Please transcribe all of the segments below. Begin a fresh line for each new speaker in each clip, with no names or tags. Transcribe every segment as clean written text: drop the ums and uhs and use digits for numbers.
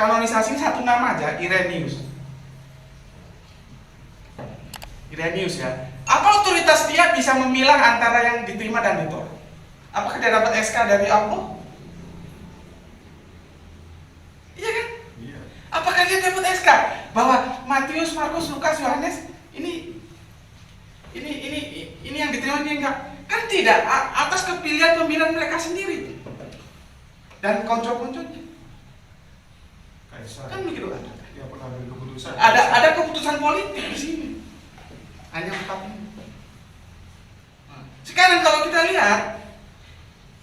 kanonisasi satu nama aja, Irenaeus. Irenaeus ya. Apa otoritas dia bisa memilah antara yang diterima dan ditolak? Apakah dia dapat SK dari Allah? Iya kan? Iya. Apakah dia dapat SK bahwa Matius, Markus, Lukas, Yohanes ini yang diterima, ini enggak? Kan tidak, atas pemilihan mereka sendiri dan konco-konconya. Kan begitu kan?
Ya, pernah ada keputusan.
Ada keputusan politik di sini. Hanya tetap ini. Sekarang kalau kita lihat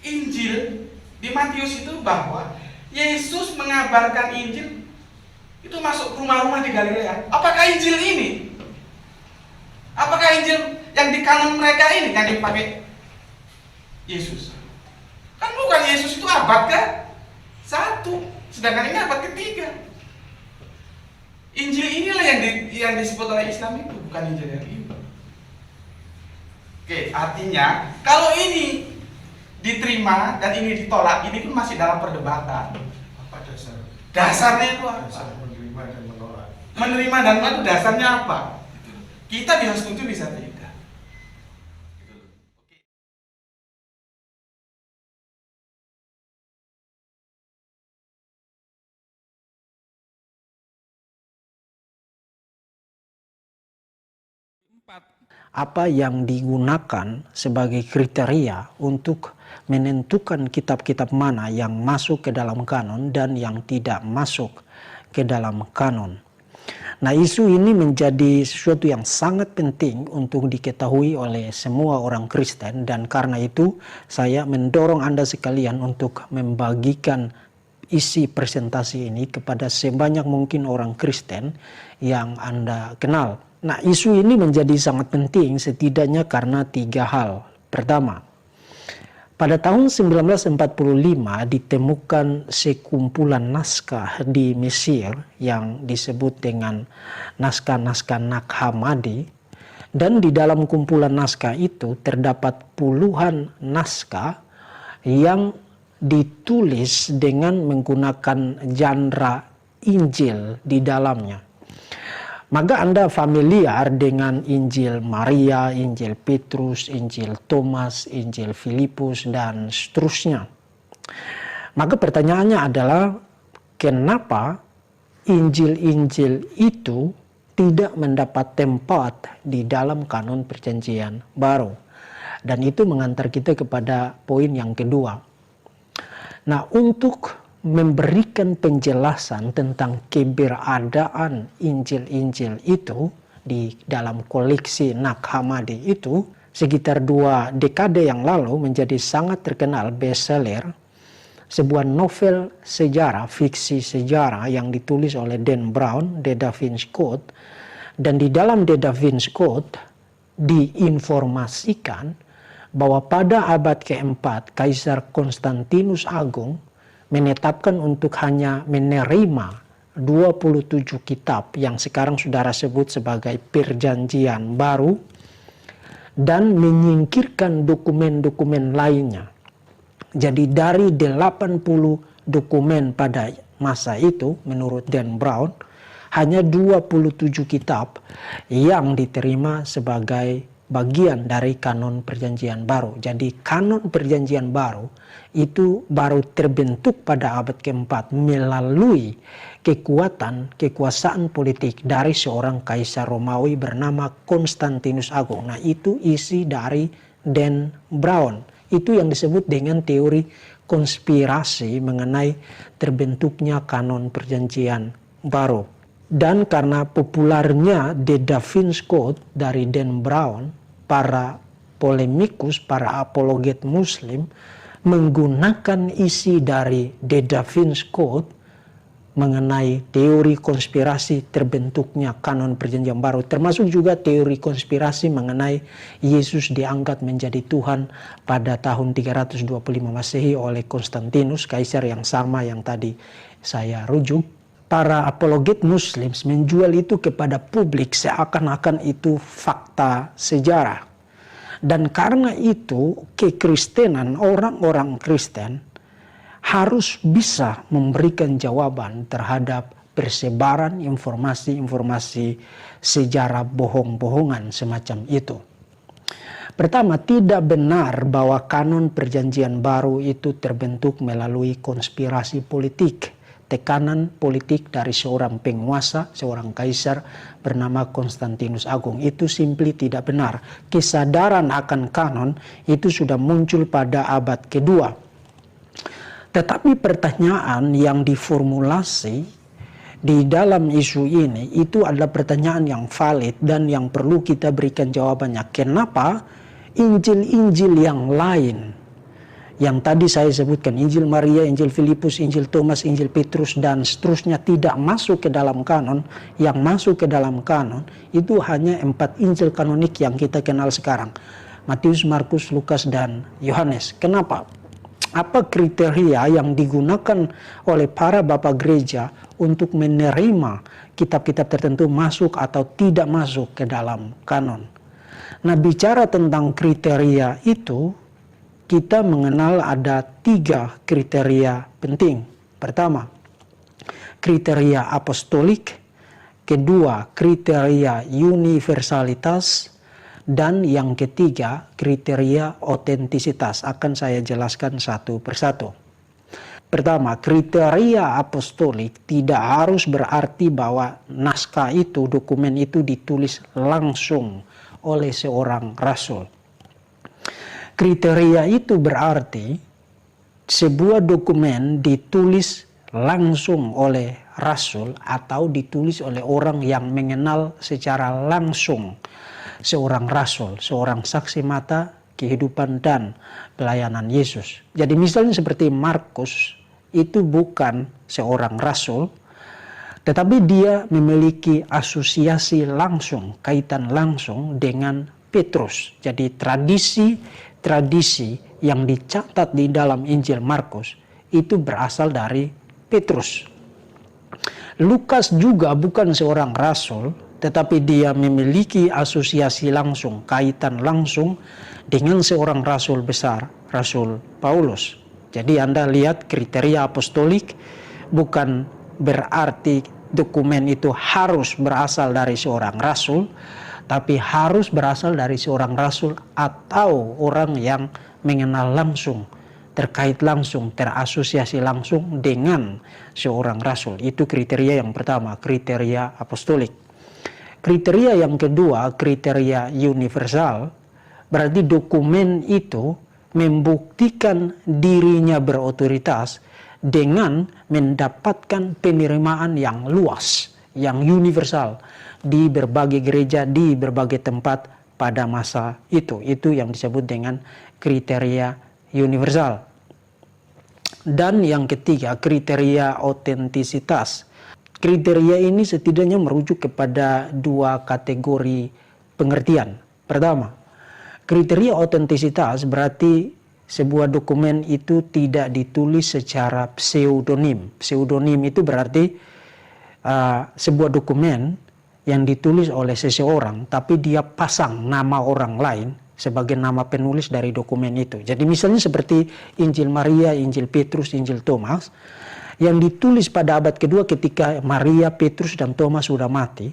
Injil di Matius itu bahwa Yesus mengabarkan Injil itu masuk rumah-rumah di Galilea. Apakah Injil ini? Apakah Injil yang di kanon mereka ini yang dipakai Yesus? Kan bukan, Yesus itu abad ke-1, sedangkan ini abad ke-3. Injil inilah yang disebut oleh Islam itu, bukan Injil yang ini. Oke, artinya kalau ini diterima dan ini ditolak, ini pun masih dalam perdebatan.
Apa
dasarnya itu apa?
Dasar menerima dan menolak.
Menerima dan menolak itu dasarnya apa? Kita bisa setuju, bisa tidak.
Apa yang digunakan sebagai kriteria untuk menentukan kitab-kitab mana yang masuk ke dalam kanon dan yang tidak masuk ke dalam kanon. Nah, isu ini menjadi sesuatu yang sangat penting untuk diketahui oleh semua orang Kristen, dan karena itu saya mendorong Anda sekalian untuk membagikan isi presentasi ini kepada sebanyak mungkin orang Kristen yang Anda kenal. Nah, isu ini menjadi sangat penting setidaknya karena 3 hal. Pertama, pada tahun 1945 ditemukan sekumpulan naskah di Mesir yang disebut dengan naskah-naskah Nag Hammadi, dan di dalam kumpulan naskah itu terdapat puluhan naskah yang ditulis dengan menggunakan genre Injil di dalamnya. Maka Anda familiar dengan Injil Maria, Injil Petrus, Injil Thomas, Injil Filipus, dan seterusnya. Maka pertanyaannya adalah, kenapa Injil-Injil itu tidak mendapat tempat di dalam kanon Perjanjian Baru? Dan itu mengantar kita kepada poin yang kedua. Nah, untuk memberikan penjelasan tentang keberadaan Injil-Injil itu di dalam koleksi Nag Hammadi itu, sekitar 2 dekade yang lalu menjadi sangat terkenal bestseller sebuah novel sejarah, fiksi sejarah yang ditulis oleh Dan Brown, The Da Vinci Code. Dan di dalam The Da Vinci Code diinformasikan bahwa pada abad ke-4 Kaisar Konstantinus Agung menetapkan untuk hanya menerima 27 kitab yang sekarang saudara sebut sebagai Perjanjian Baru, dan menyingkirkan dokumen-dokumen lainnya. Jadi dari 80 dokumen pada masa itu menurut Dan Brown, hanya 27 kitab yang diterima sebagai bagian dari kanon Perjanjian Baru. Jadi kanon Perjanjian Baru itu baru terbentuk pada abad ke-4 melalui kekuasaan politik dari seorang kaisar Romawi bernama Konstantinus Agung. Nah, itu isi dari Dan Brown. Itu yang disebut dengan teori konspirasi mengenai terbentuknya kanon Perjanjian Baru. Dan karena populernya The Da Vinci Code dari Dan Brown, para polemikus, para apologet Muslim menggunakan isi dari The Da Vinci Code mengenai teori konspirasi terbentuknya kanon Perjanjian Baru, termasuk juga teori konspirasi mengenai Yesus diangkat menjadi Tuhan pada tahun 325 Masehi oleh Konstantinus, kaisar yang sama yang tadi saya rujuk. Para apologet Muslim menjual itu kepada publik seakan-akan itu fakta sejarah. Dan karena itu kekristenan, orang-orang Kristen harus bisa memberikan jawaban terhadap persebaran informasi-informasi sejarah bohong-bohongan semacam itu. Pertama, tidak benar bahwa kanon perjanjian baru itu terbentuk melalui konspirasi politik, tekanan politik dari seorang penguasa, seorang kaisar bernama Konstantinus Agung. Itu simply tidak benar. Kesadaran akan kanon itu sudah muncul pada abad kedua. Tetapi pertanyaan yang diformulasi di dalam isu ini itu adalah pertanyaan yang valid dan yang perlu kita berikan jawabannya. Kenapa Injil-Injil yang lain yang tadi saya sebutkan, Injil Maria, Injil Filipus, Injil Thomas, Injil Petrus dan seterusnya tidak masuk ke dalam kanon? Yang masuk ke dalam kanon itu hanya 4 Injil kanonik yang kita kenal sekarang, Matius, Markus, Lukas, dan Yohanes. Kenapa? Apa kriteria yang digunakan oleh para bapak gereja untuk menerima kitab-kitab tertentu masuk atau tidak masuk ke dalam kanon? Nah, bicara tentang kriteria itu, kita mengenal ada 3 kriteria penting. Pertama, kriteria apostolik. Kedua, kriteria universalitas. Dan yang ketiga, kriteria otentisitas. Akan saya jelaskan satu persatu. Pertama, kriteria apostolik tidak harus berarti bahwa naskah itu, dokumen itu ditulis langsung oleh seorang rasul. Kriteria itu berarti sebuah dokumen ditulis langsung oleh rasul atau ditulis oleh orang yang mengenal secara langsung seorang rasul, seorang saksi mata kehidupan dan pelayanan Yesus. Jadi misalnya seperti Markus itu bukan seorang rasul, tetapi dia memiliki asosiasi langsung, kaitan langsung dengan Petrus. Jadi tradisi yang dicatat di dalam Injil Markus itu berasal dari Petrus. Lukas juga bukan seorang rasul, tetapi dia memiliki asosiasi langsung, kaitan langsung dengan seorang rasul besar, Rasul Paulus. Jadi Anda lihat kriteria apostolik bukan berarti dokumen itu harus berasal dari seorang rasul, tapi harus berasal dari seorang rasul atau orang yang mengenal langsung, terkait langsung, terasosiasi langsung dengan seorang rasul. Itu kriteria yang pertama, kriteria apostolik. Kriteria yang kedua, kriteria universal, berarti dokumen itu membuktikan dirinya berotoritas dengan mendapatkan penerimaan yang luas, yang universal di berbagai gereja, di berbagai tempat pada masa itu. Itu yang disebut dengan kriteria universal. Dan yang ketiga, kriteria otentisitas. Kriteria ini setidaknya merujuk kepada 2 kategori pengertian. Pertama, kriteria otentisitas berarti sebuah dokumen itu tidak ditulis secara pseudonim. Pseudonim itu berarti sebuah dokumen yang ditulis oleh seseorang tapi dia pasang nama orang lain sebagai nama penulis dari dokumen itu. Jadi misalnya seperti Injil Maria, Injil Petrus, Injil Thomas yang ditulis pada abad kedua ketika Maria, Petrus, dan Thomas sudah mati.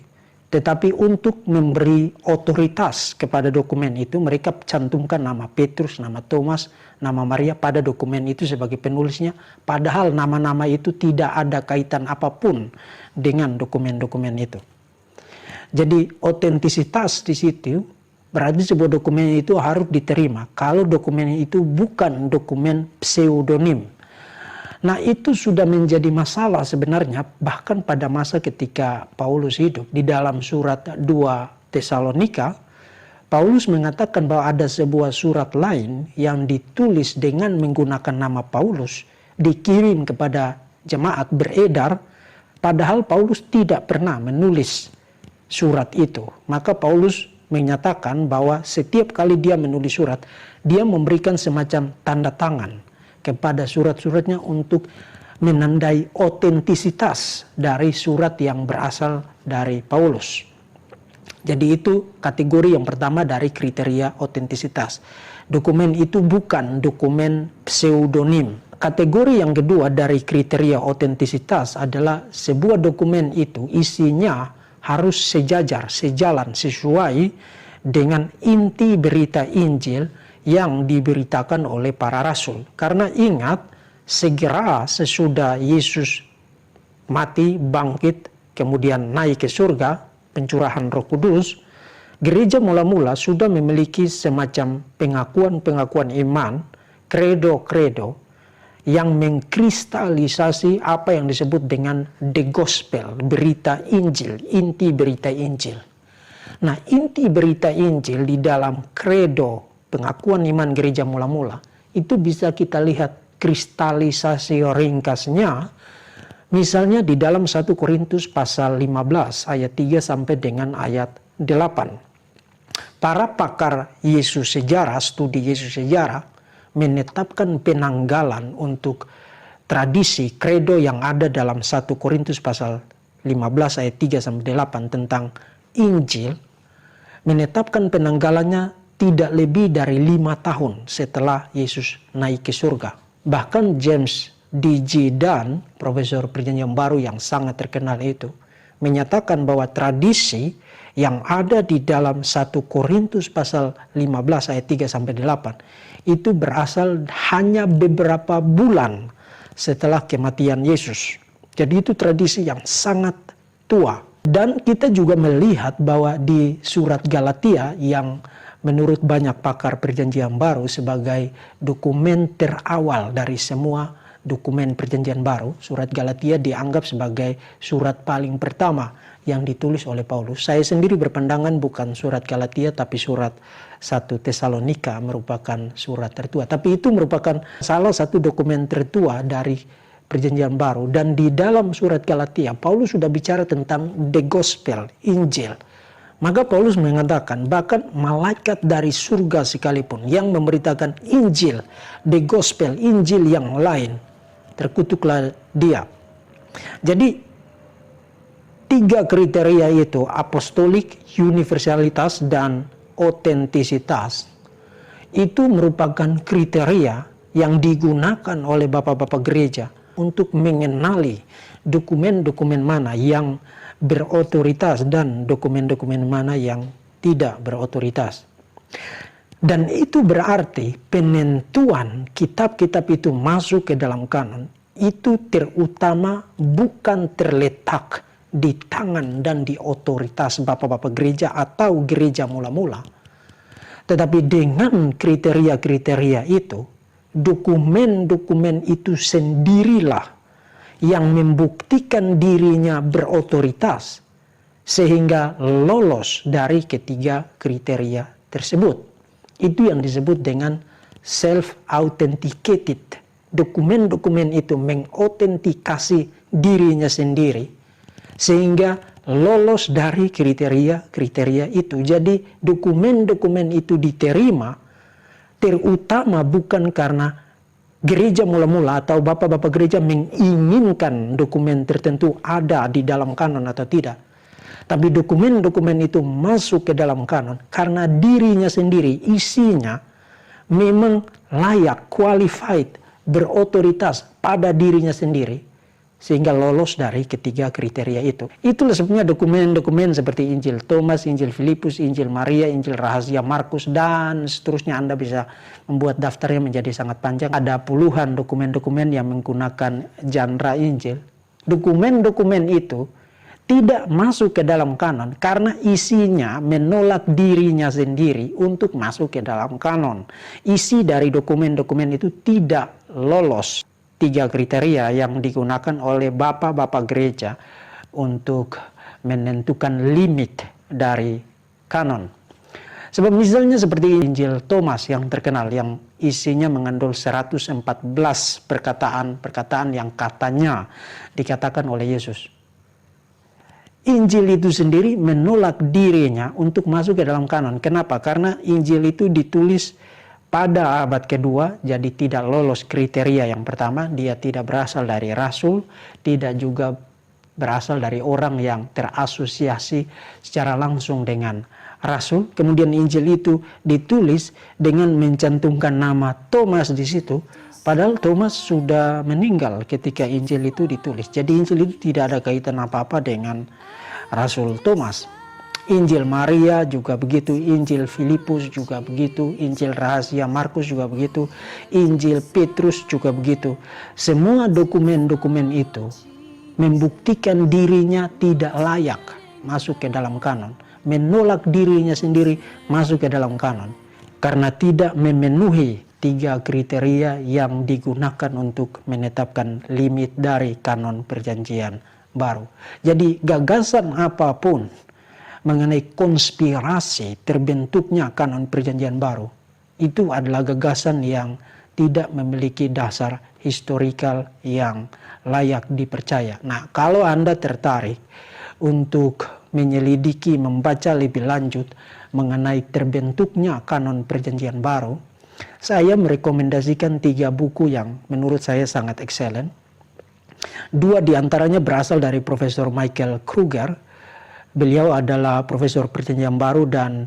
Tetapi untuk memberi otoritas kepada dokumen itu, mereka cantumkan nama Petrus, nama Thomas, nama Maria pada dokumen itu sebagai penulisnya. Padahal nama-nama itu tidak ada kaitan apapun dengan dokumen-dokumen itu. Jadi otentisitas di situ berarti sebuah dokumen itu harus diterima kalau dokumen itu bukan dokumen pseudonim. Nah, itu sudah menjadi masalah sebenarnya bahkan pada masa ketika Paulus hidup. Di dalam surat 2 Tesalonika, Paulus mengatakan bahwa ada sebuah surat lain yang ditulis dengan menggunakan nama Paulus, dikirim kepada jemaat, beredar, padahal Paulus tidak pernah menulis surat itu. Maka Paulus menyatakan bahwa setiap kali dia menulis surat, dia memberikan semacam tanda tangan kepada surat-suratnya untuk menandai otentisitas dari surat yang berasal dari Paulus. Jadi itu kategori yang pertama dari kriteria otentisitas. Dokumen itu bukan dokumen pseudonim kategori yang kedua dari kriteria otentisitas adalah sebuah dokumen itu isinya harus sejajar, sejalan, sesuai dengan inti berita Injil yang diberitakan oleh para rasul. Karena ingat, segera sesudah Yesus mati, bangkit, kemudian naik ke surga, pencurahan Roh Kudus, gereja mula-mula sudah memiliki semacam pengakuan-pengakuan iman, kredo-kredo, yang mengkristalisasi apa yang disebut dengan the gospel, berita Injil, inti berita Injil. Nah, inti berita Injil di dalam kredo, pengakuan iman gereja mula-mula, itu bisa kita lihat kristalisasi ringkasnya, misalnya di dalam 1 Korintus pasal 15 ayat 3 sampai dengan ayat 8. Para pakar Yesus sejarah, studi Yesus sejarah, menetapkan penanggalan untuk tradisi kredo yang ada dalam 1 Korintus pasal 15 ayat 3 sampai 8 tentang Injil, menetapkan penanggalannya tidak lebih dari 5 tahun setelah Yesus naik ke surga. Bahkan James D.G. Dunn, profesor perjanjian baru yang sangat terkenal itu, menyatakan bahwa tradisi yang ada di dalam 1 Korintus pasal 15 ayat 3 sampai 8 itu berasal hanya beberapa bulan setelah kematian Yesus. Jadi itu tradisi yang sangat tua. Dan kita juga melihat bahwa di surat Galatia yang menurut banyak pakar perjanjian baru sebagai dokumen terawal dari semua dokumen perjanjian baru, surat Galatia dianggap sebagai surat paling pertama yang ditulis oleh Paulus. Saya sendiri berpandangan bukan surat Galatia tapi surat 1 Tesalonika merupakan surat tertua. Tapi itu merupakan salah satu dokumen tertua dari perjanjian baru. Dan di dalam surat Galatia, Paulus sudah bicara tentang the gospel, Injil. Maka Paulus mengatakan bahkan malaikat dari surga sekalipun yang memberitakan Injil, the gospel, Injil yang lain, terkutuklah dia. Jadi 3 kriteria itu, apostolik, universalitas, dan otentisitas, itu merupakan kriteria yang digunakan oleh bapak-bapak gereja untuk mengenali dokumen-dokumen mana yang berotoritas dan dokumen-dokumen mana yang tidak berotoritas. Dan itu berarti penentuan kitab-kitab itu masuk ke dalam kanon itu terutama bukan terletak di tangan dan di otoritas bapak-bapak gereja atau gereja mula-mula. Tetapi dengan kriteria-kriteria itu, dokumen-dokumen itu sendirilah yang membuktikan dirinya berotoritas sehingga lolos dari ketiga kriteria tersebut. Itu yang disebut dengan self-authenticated. Dokumen-dokumen itu mengotentikasi dirinya sendiri sehingga lolos dari kriteria-kriteria itu. Jadi dokumen-dokumen itu diterima terutama bukan karena gereja mula-mula atau bapak-bapak gereja menginginkan dokumen tertentu ada di dalam kanon atau tidak. Tapi dokumen-dokumen itu masuk ke dalam kanon karena dirinya sendiri, isinya memang layak, qualified, berotoritas pada dirinya sendiri. Sehingga lolos dari ketiga kriteria itu. Itulah sebenarnya dokumen-dokumen seperti Injil Thomas, Injil Filipus, Injil Maria, Injil Rahasia Markus, dan seterusnya. Anda bisa membuat daftarnya menjadi sangat panjang. Ada puluhan dokumen-dokumen yang menggunakan genre Injil. Dokumen-dokumen itu tidak masuk ke dalam kanon karena isinya menolak dirinya sendiri untuk masuk ke dalam kanon. Isi dari dokumen-dokumen itu tidak lolos 3 kriteria yang digunakan oleh bapak-bapak gereja untuk menentukan limit dari kanon. Sebab misalnya seperti Injil Thomas yang terkenal, yang isinya mengandung 114 perkataan yang katanya dikatakan oleh Yesus. Injil itu sendiri menolak dirinya untuk masuk ke dalam kanon. Kenapa? Karena Injil itu ditulis pada abad kedua, jadi tidak lolos kriteria yang pertama. Dia tidak berasal dari rasul, tidak juga berasal dari orang yang terasosiasi secara langsung dengan rasul. Kemudian Injil itu ditulis dengan mencantumkan nama Thomas di situ. Padahal Thomas sudah meninggal ketika Injil itu ditulis. Jadi Injil itu tidak ada kaitan apa-apa dengan Rasul Thomas. Injil Maria juga begitu, Injil Filipus juga begitu, Injil Rahasia Markus juga begitu, Injil Petrus juga begitu. Semua dokumen-dokumen itu membuktikan dirinya tidak layak masuk ke dalam kanon, menolak dirinya sendiri masuk ke dalam kanon karena tidak memenuhi 3 kriteria yang digunakan untuk menetapkan limit dari kanon perjanjian baru. Jadi gagasan apapun mengenai konspirasi terbentuknya kanon perjanjian baru itu adalah gagasan yang tidak memiliki dasar historikal yang layak dipercaya. Nah, kalau Anda tertarik untuk menyelidiki, membaca lebih lanjut mengenai terbentuknya kanon perjanjian baru, saya merekomendasikan 3 buku yang menurut saya sangat excellent. 2 diantaranya berasal dari Profesor Michael Kruger. Beliau adalah Profesor Perjanjian Baru dan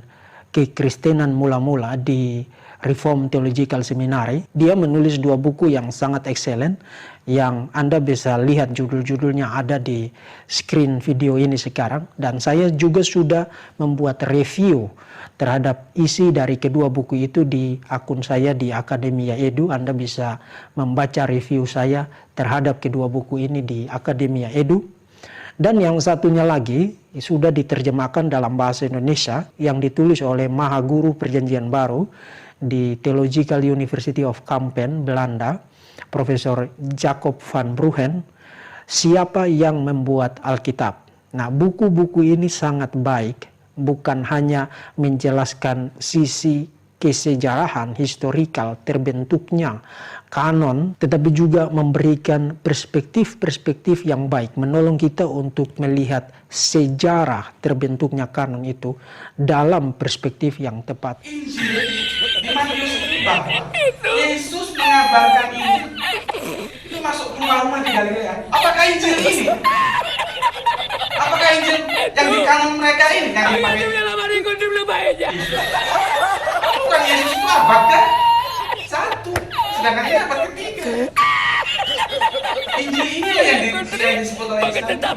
Kekristenan Mula-Mula di Reform Theological Seminary. Dia menulis 2 buku yang sangat excellent yang Anda bisa lihat judul-judulnya ada di screen video ini sekarang. Dan saya juga sudah membuat review terhadap isi dari kedua buku itu di akun saya di Academia Edu. Anda bisa membaca review saya terhadap kedua buku ini di Academia Edu. Dan yang satunya lagi sudah diterjemahkan dalam bahasa Indonesia yang ditulis oleh Mahaguru Perjanjian Baru di Theological University of Kampen, Belanda, Profesor Jacob van Bruggen, Siapa yang Membuat Alkitab. Nah, buku-buku ini sangat baik, bukan hanya menjelaskan sisi kesejarahan historikal terbentuknya kanon, tetapi juga memberikan perspektif-perspektif yang baik, menolong kita untuk melihat sejarah terbentuknya kanon itu dalam perspektif yang tepat.
Injil di Matius itu bahwa Yesus mengabarkan Injil itu masuk rumah-rumah di Galilea. Apakah Injil ini? Apakah Injil yang di kanon mereka ini yang dipakai? Bukan Yesus itu abad kan? 1, sedangkan ini abad ketiga. Injil ini yang disebut oleh Islam.